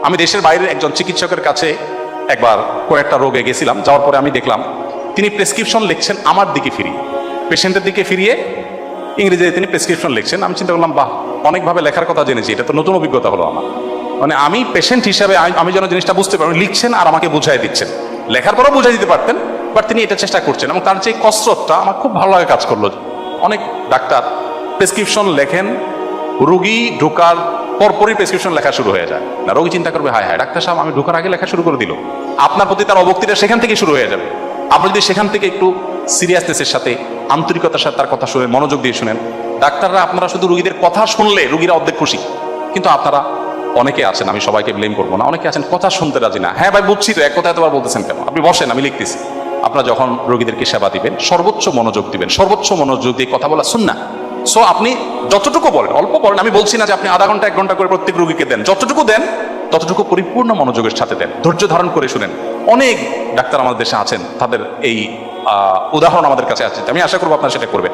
আমি দেশের বাইরের একজন চিকিৎসকের কাছে একবার কয়েকটা রোগে গেছিলাম, যাওয়ার পরে আমি দেখলাম তিনি প্রেসক্রিপশন লিখছেন আমার দিকে ফিরিয়ে, পেশেন্টের দিকে ফিরিয়ে ইংরেজিতে তিনি প্রেসক্রিপশন লিখছেন। আমি চিন্তা করলাম, বাহ, অনেকভাবে লেখার কথা জেনেছি, এটা তো নতুন অভিজ্ঞতা হলো আমার। মানে আমি পেশেন্ট হিসাবে আমি যেন জিনিসটা বুঝতে পারি, লিখছেন আর আমাকে বুঝাই দিচ্ছেন। লেখার পরেও বুঝাই দিতে পারতেন, বাট তিনি এটা চেষ্টা করছেন এবং তার যে কসরতটা আমার খুব ভালো লাগে কাজ করলো। অনেক ডাক্তার প্রেসক্রিপশন লেখেন, রোগী ঢোকার পরপরই প্রেসক্রিপশন লেখা শুরু হয়ে যায়। না, রোগী চিন্তা করবে, হায় হায়, ডাক্তার সাহেব আমি ঢোকার আগে লেখা শুরু করে দিল। আপনার প্রতি তার অবক্তিটা সেখান থেকে শুরু হয়ে যাবে। আপনি যদি সেখান থেকে একটু সিরিয়াসনেসের সাথে, আন্তরিকতার সাথে তার কথা শুনেন, মনোযোগ দিয়ে শুনেন। ডাক্তাররা, আপনারা শুধু রোগীদের কথা শুনলে রোগীরা অর্ধেক খুশি, কিন্তু আপনারা অনেকে আছেন, আমি সবাইকে ব্লেম করবো না, অনেকে আছেন কথা শুনতে রাজি না। হ্যাঁ ভাই, বুঝছি তো, এক কথা এতবার বলতেছেন কেন, আপনি বসেন, আমি লিখতেছি। আপনারা যখন রোগীদেরকে সেবা দিবেন, সর্বোচ্চ মনোযোগ দিবেন, সর্বোচ্চ মনোযোগ দিয়ে কথা বলা সুন্নাহ। সো আপনি যতটুকু বলেন, অল্প বলেন, আমি বলছি না যে আপনি আধা ঘন্টা 1 ঘন্টা করে প্রত্যেক রোগীকে দেন, যতটুকু দেন ততটুকু পরিপূর্ণ মনোযোগের সাথে দেন, ধৈর্য ধারণ করে শুনেন। অনেক ডাক্তার আমাদের দেশে আছেন, তাদের এই উদাহরণ আমাদের কাছে আছে, আমি আশা করবো আপনারা সেটা করবেন।